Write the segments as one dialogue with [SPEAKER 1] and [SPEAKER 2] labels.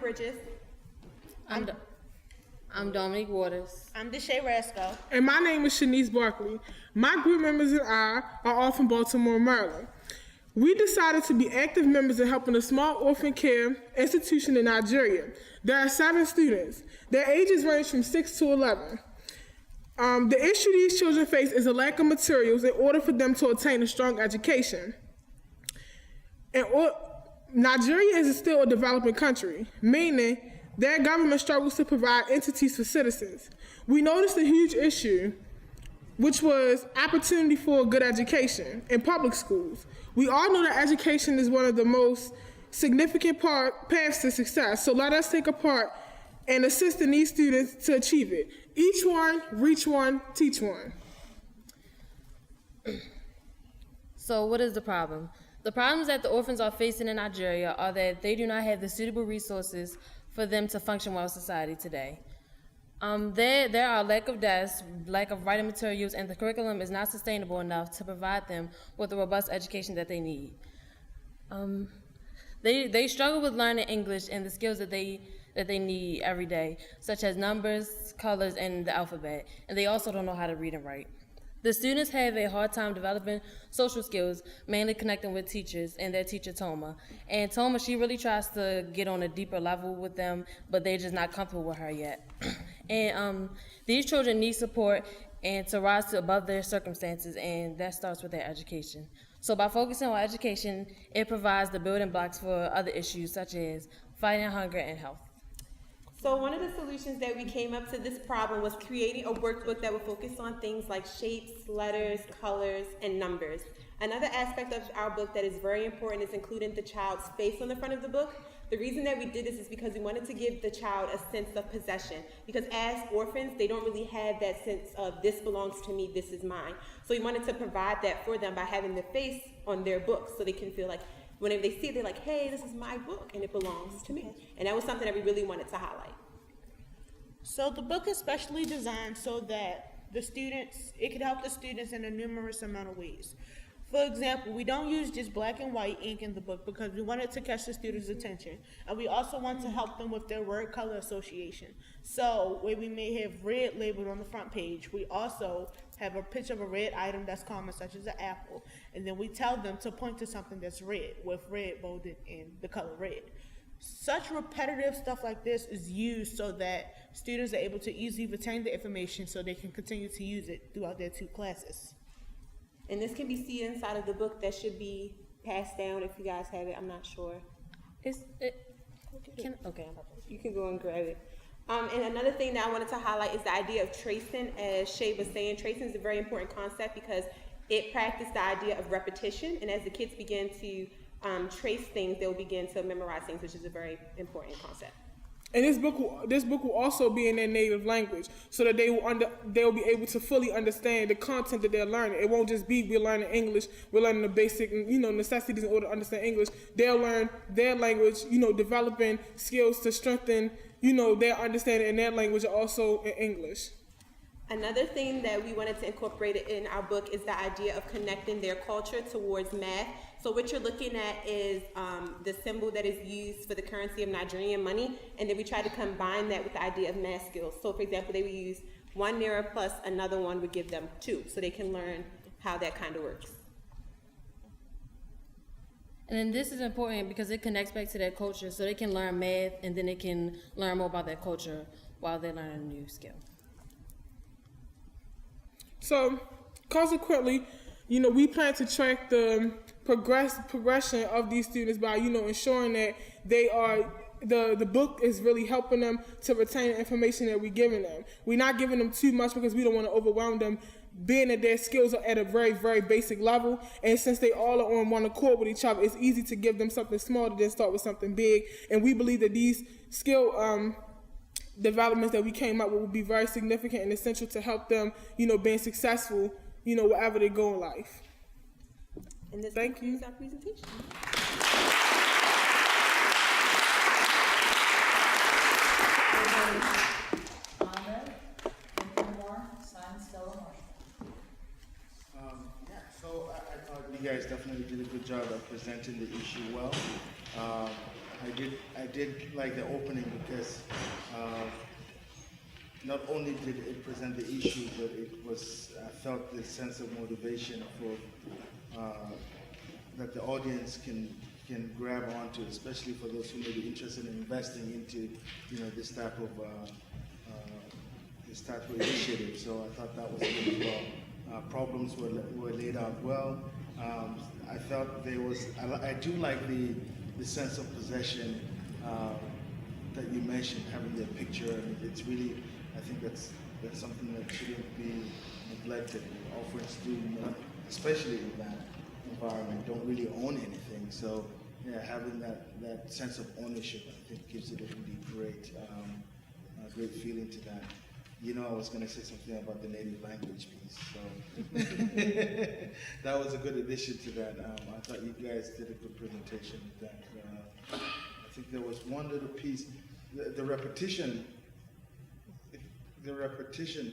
[SPEAKER 1] Bridges.
[SPEAKER 2] I'm Dominique Waters.
[SPEAKER 3] I'm Deshae Rasco.
[SPEAKER 4] And my name is Shanice Barkley. My group members and I are all from Baltimore, Maryland. We decided to be active members in helping a small orphan care institution in Nigeria. There are 7 students. Their ages range from 6 to 11. The issue these children face is a lack of materials in order for them to attain a strong education. Nigeria is still a developing country, meaning their government struggles to provide entities for citizens. We noticed a huge issue, which was opportunity for a good education in public schools. We all know that education is one of the most significant paths to success, so let us take a part and assist in these students to achieve it. Each one, reach one, teach one.
[SPEAKER 2] So what is the problem? The problems that the orphans are facing in Nigeria are that they do not have the suitable resources for them to function well in society today. There are lack of desks, lack of writing materials, and the curriculum is not sustainable enough to provide them with the robust education that they need. They struggle with learning English and the skills that they need every day, such as numbers, colors, and the alphabet, and they also don't know how to read and write. The students have a hard time developing social skills, mainly connecting with teachers and their teacher, Toma. And Toma, she really tries to get on a deeper level with them, but they're just not comfortable with her yet. And these children need support and to rise to above their circumstances, and that starts with their education. So by focusing on education, it provides the building blocks for other issues such as fighting hunger and health.
[SPEAKER 1] So one of the solutions that we came up to this problem was creating a workbook that would focus on things like shapes, letters, colors, and numbers. Another aspect of our book that is very important is including the child's face on the front of the book. The reason that we did this is because we wanted to give the child a sense of possession, because as orphans, they don't really have that sense of this belongs to me, this is mine. So we wanted to provide that for them by having the face on their book so they can feel like whenever they see it, they're like, hey, this is my book and it belongs to me. And that was something that we really wanted to highlight.
[SPEAKER 3] So the book is specially designed so that it can help the students in a numerous amount of ways. For example, we don't use just black and white ink in the book because we wanted to catch the students' attention. And we also want to help them with their word color association. So where we may have red labeled on the front page, we also have a picture of a red item that's common, such as an apple. And then we tell them to point to something that's red, with red bolded in the color red. Such repetitive stuff like this is used so that students are able to easily retain the information so they can continue to use it throughout their 2 classes.
[SPEAKER 1] And this can be seen inside of the book that should be passed down if you guys have it. I'm not sure.
[SPEAKER 2] Okay.
[SPEAKER 1] You can go and grab it. And another thing that I wanted to highlight is the idea of tracing. As Shay was saying, tracing is a very important concept because it practices the idea of repetition. And as the kids begin to trace things, they'll begin to memorize things, which is a very important concept.
[SPEAKER 4] And this book will also be in their native language, so that they'll be able to fully understand the content that they're learning. It won't just be we're learning English, we're learning the basic necessities in order to understand English. They'll learn their language, developing skills to strengthen their understanding in their language, also in English.
[SPEAKER 1] Another thing that we wanted to incorporate in our book is the idea of connecting their culture towards math. So what you're looking at is the symbol that is used for the currency of Nigerian money, and then we try to combine that with the idea of math skills. So for example, they would use 1 naira plus another one would give them 2, so they can learn how that kind of works.
[SPEAKER 2] And then this is important because it connects back to their culture, so they can learn math and then they can learn more about their culture while they're learning a new skill.
[SPEAKER 4] So, consequently, we plan to track the progression of these students by, ensuring that they are, the book is really helping them to retain the information that we're giving them. We're not giving them too much because we don't want to overwhelm them, being that their skills are at a very, very basic level. And since they all are on one accord with each other, it's easy to give them something smaller than start with something big. And we believe that these skill developments that we came up with will be very significant and essential to help them, being successful, wherever they go in life.
[SPEAKER 1] And this
[SPEAKER 4] Thank you.
[SPEAKER 1] concludes our presentation.
[SPEAKER 5] So I thought you guys definitely did a good job of presenting the issue well. I did like the opening because not only did it present the issue, but I felt this sense of motivation for that the audience can grab onto, especially for those who may be interested in investing into, this type of initiative. So I thought that was good as well. Problems were laid out well. I felt I do like the sense of possession that you mentioned, having the picture. I mean, it's really, I think that's something that shouldn't be neglected. Often students, especially in that environment, don't really own anything. So yeah, having that sense of ownership, I think, gives it a really great feeling to that. I was going to say something about the native language piece, so that was a good addition to that. I thought you guys did a good presentation with that. I think there was one little piece, the repetition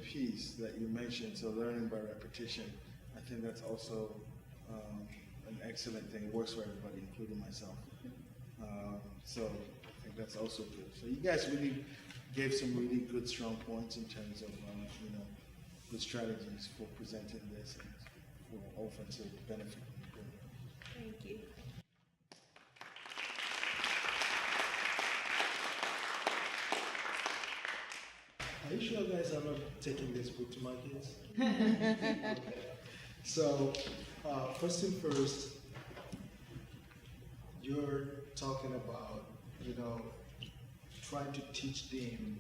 [SPEAKER 5] piece that you mentioned, so learning by repetition. I think that's also an excellent thing. It works for everybody, including myself. So I think that's also good. So you guys really gave some really good, strong points in terms of, good strategies for presenting this and for orphans to benefit from it.
[SPEAKER 1] Thank you.
[SPEAKER 6] Are you sure guys are not taking this book to my kids? Okay. So, first thing first, you're talking about, trying to teach them,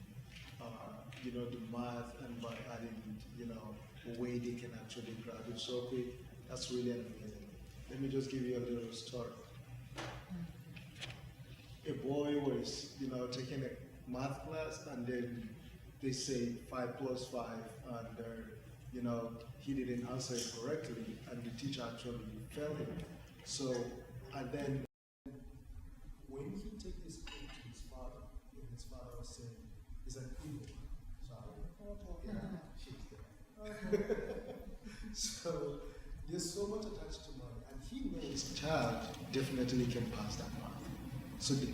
[SPEAKER 6] the math, and by adding, a way they can actually grab it so quick. That's really amazing. Let me just give you a little story. A boy was, taking a math class, and then they say 5 plus 5, and he didn't answer it correctly, and the teacher actually failed him. So, and then when he took this book to his father, and his father was saying, "He's an evil." Sorry. Yeah, she's there. So there's so much attached to money, and he knows his child definitely can pass that math. So the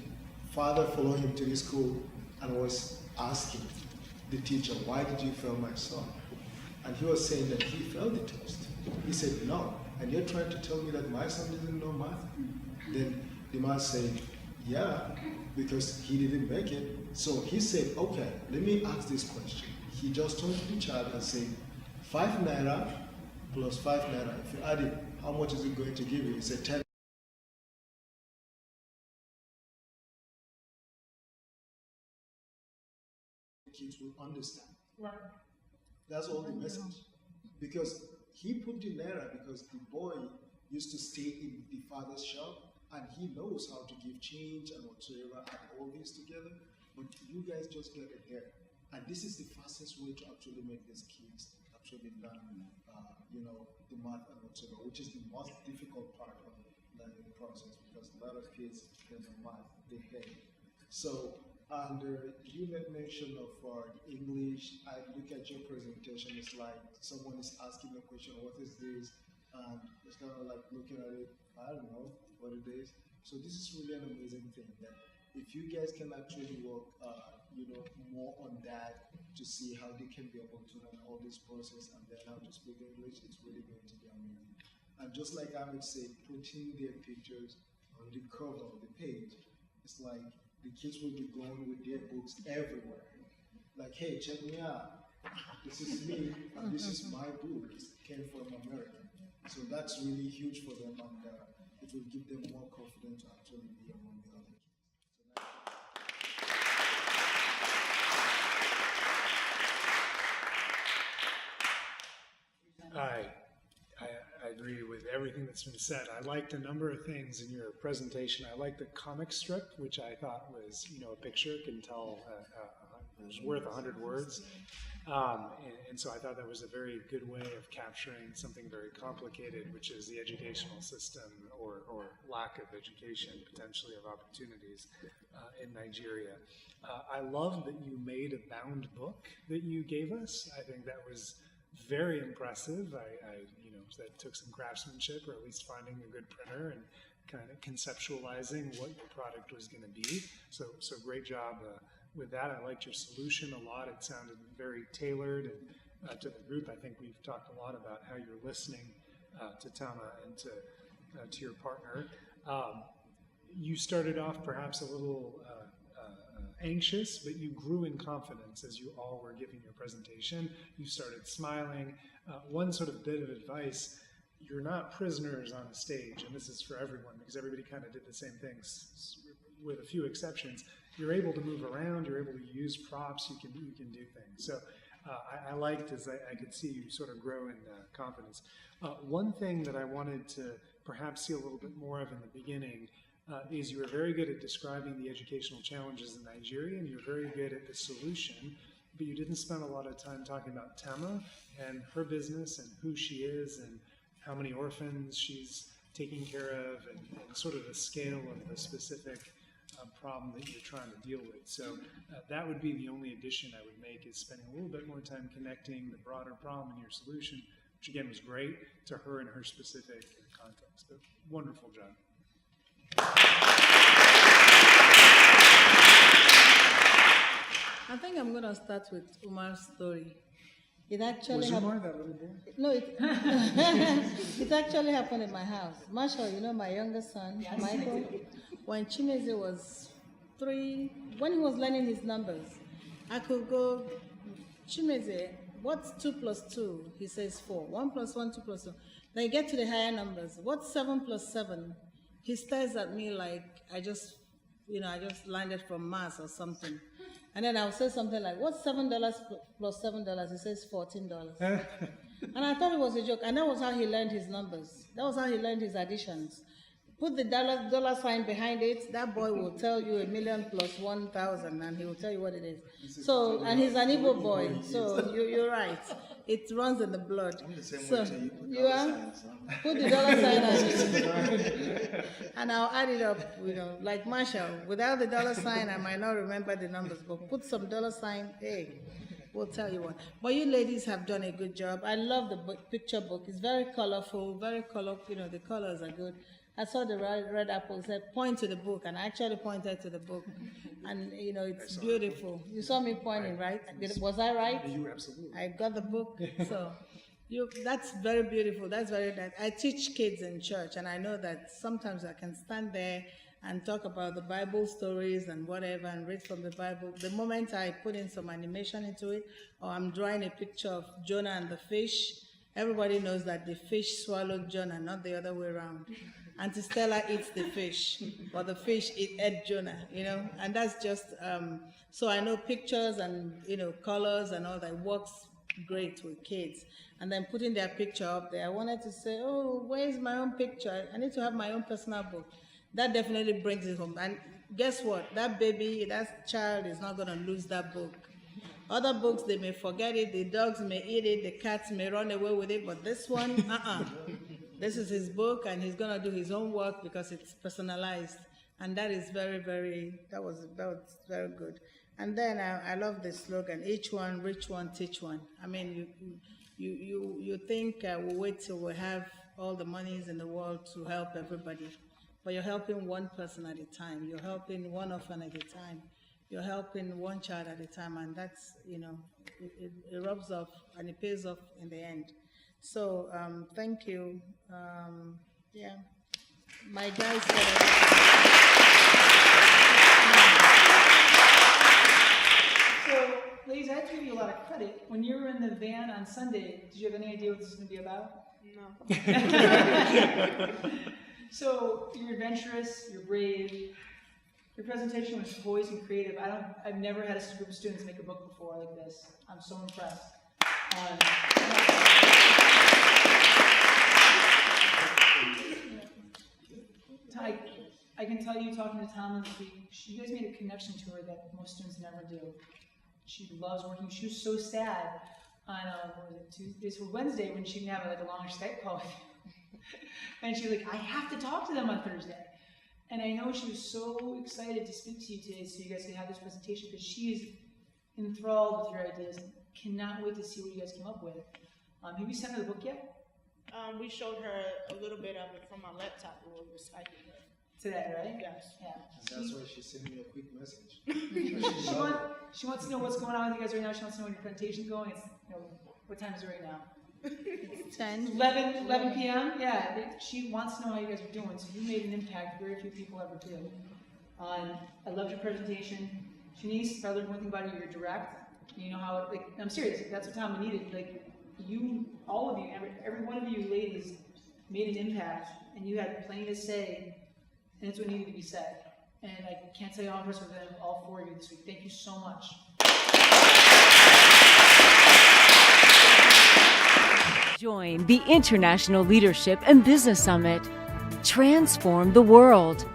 [SPEAKER 6] father followed him to the school and was asking the teacher, "Why did you fail my son?" And he was saying that he failed the test. He said, "No, and you're trying to tell me that my son didn't know math?" Then the man said, "Yeah, because he didn't make it." So he said, "Okay, let me ask this question." He just turned to the child and said, 5 naira plus 5 naira, if you add it, how much is it going to give you? He said 10. Kids will understand.
[SPEAKER 4] Right.
[SPEAKER 6] That's all the message. Because he put the naira because the boy used to stay in the father's shop, and he knows how to give change and whatsoever, add all this together. But you guys just get it there. And this is the fastest way to actually make these kids actually learn, the math and whatsoever, which is the most difficult part of the learning process, because a lot of kids, when they math, they hate it. So, and you made mention of English. I look at your presentation, it's like someone is asking a question, "What is this?" And it's kind of like looking at it, I don't know what it is. So this is really an amazing thing that if you guys can actually work, more on that to see how they can be able to learn all this process and then how to speak English, it's really going to be amazing. And just like I would say, putting their pictures on the cover of the page, it's like the kids will be going with their books everywhere. Like, "Hey, check me out. This is me, and this is my book. It came from America." So that's really huge for them, and it will give them more confidence to actually be among the other kids.
[SPEAKER 7] I agree with everything that's been said. I liked a number of things in your presentation. I liked the comic strip, which I thought was, a picture can tell it was worth 100 words. And so I thought that was a very good way of capturing something very complicated, which is the educational system or lack of education, potentially of opportunities in Nigeria. I love that you made a bound book that you gave us. I think that was very impressive. That took some craftsmanship, or at least finding a good printer kind of conceptualizing what your product was going to be. So great job with that. I liked your solution a lot. It sounded very tailored and, to the group. I think we've talked a lot about how you're listening to Tama and to your partner. You started off perhaps a little anxious, but you grew in confidence as you all were giving your presentation. You started smiling. One sort of bit of advice: you're not prisoners on the stage, and this is for everyone because everybody kind of did the same things, with a few exceptions. You're able to move around. You're able to use props. You can do things. So I liked as I could see you sort of grow in confidence. One thing that I wanted to perhaps see a little bit more of in the beginning is you were very good at describing the educational challenges in Nigeria, and you're very good at the solution, but you didn't spend a lot of time talking about Tama and her business and who she is and how many orphans she's taking care of and sort of the scale of the specific problem that you're trying to deal with. So that would be the only addition I would make, is spending a little bit more time connecting the broader problem and your solution, which again was great, to her and her specific context. But wonderful job.
[SPEAKER 8] I think I'm going to start with Umar's story. It actually
[SPEAKER 7] Was
[SPEAKER 8] happened.
[SPEAKER 7] Umar that little boy?
[SPEAKER 8] No, it actually happened in my house. Marshall, you know my youngest son, Michael, when Chimeze was 3, when he was learning his numbers, I could go, Chimeze, what's 2 plus 2? He says 4. 1 plus 1, 2 plus 2. Then you get to the higher numbers. What's 7 plus 7? He stares at me like I just landed from Mars or something. And then I'll say something like, what's $7 plus $7? He says $14. And I thought it was a joke. And that was how he learned his numbers. That was how he learned his additions. Put the dollar sign behind it, that boy will tell you 1,000,000 plus 1,000, and he will tell you what it is. So, and he's an Igbo boy, so you're right. It runs in the blood.
[SPEAKER 5] I'm the same
[SPEAKER 8] So,
[SPEAKER 5] way, so you put
[SPEAKER 8] you
[SPEAKER 5] dollar
[SPEAKER 8] are?
[SPEAKER 5] signs, huh?
[SPEAKER 8] Put the dollar sign on it. And I'll add it up, like Marshall. Without the dollar sign, I might not remember the numbers, but put some dollar sign, hey, we'll tell you what. But you ladies have done a good job. I love the picture book. It's very colorful, the colors are good. I saw the red apple, said, point to the book, and I actually pointed to the book. And, it's beautiful. You saw me pointing, right? Was I right?
[SPEAKER 7] You absolutely.
[SPEAKER 8] I got the book. So that's very beautiful. That's very nice. I teach kids in church, and I know that sometimes I can stand there and talk about the Bible stories and whatever and read from the Bible. The moment I put in some animation into it, or I'm drawing a picture of Jonah and the fish, everybody knows that the fish swallowed Jonah, not the other way around. Auntie Stella eats the fish, but the fish ate Jonah, and that's just, so I know pictures and, colors and all that works great with kids. And then putting their picture up there, I wanted to say, oh, where's my own picture? I need to have my own personal book. That definitely brings it home. And guess what? That baby, that child is not going to lose that book. Other books, they may forget it, the dogs may eat it, the cats may run away with it, but this one, This is his book, and he's going to do his own work because it's personalized. And that is very, very, that was very good. And then I love the slogan, each one, reach one, teach one. I mean, you think we'll wait till we have all the monies in the world to help everybody. But you're helping one person at a time. You're helping one orphan at a time. You're helping one child at a time. And that's, it rubs off and it pays off in the end. So, thank you. My guys said
[SPEAKER 9] So, ladies, I have to give you a lot of credit. When you were in the van on Sunday, did you have any idea what this was going to be about?
[SPEAKER 1] No.
[SPEAKER 9] So, you're adventurous, you're brave. Your presentation was poised and creative. I've never had a group of students make a book before like this. I'm so impressed. I can tell you, talking to Tom this week, you guys made a connection to her that most students never do. She loves working. She was so sad on Tuesdays or Wednesday when she didn't have a longer Skype call with you. And she was like, I have to talk to them on Thursday. And I know she was so excited to speak to you today so you guys could have this presentation because she is enthralled with your ideas and cannot wait to see what you guys came up with. Have you sent her the book yet?
[SPEAKER 3] We showed her a little bit of it from our laptop when we were Skyping her.
[SPEAKER 9] Today, right?
[SPEAKER 3] Yes.
[SPEAKER 9] Yeah.
[SPEAKER 6] And that's why she sent me a quick message.
[SPEAKER 9] She wants to know what's going on with you guys right now. She wants to know when your presentation's going. It's, what time is it right now?
[SPEAKER 8] 10.
[SPEAKER 9] 11 p.m. Yeah, she wants to know how you guys are doing. So you made an impact very few people ever do. I loved your presentation. Shanice, if I learned one thing about you, you're direct. You know how, like, I'm serious. That's what Tom needed. Like, you, all of you, every one of you ladies made an impact, and you had plenty to say, and it's what needed to be said. And I can't tell you how impressed with them, all four of you this week. Thank you so much.
[SPEAKER 10] Join the International Leadership and Business Summit. Transform the world.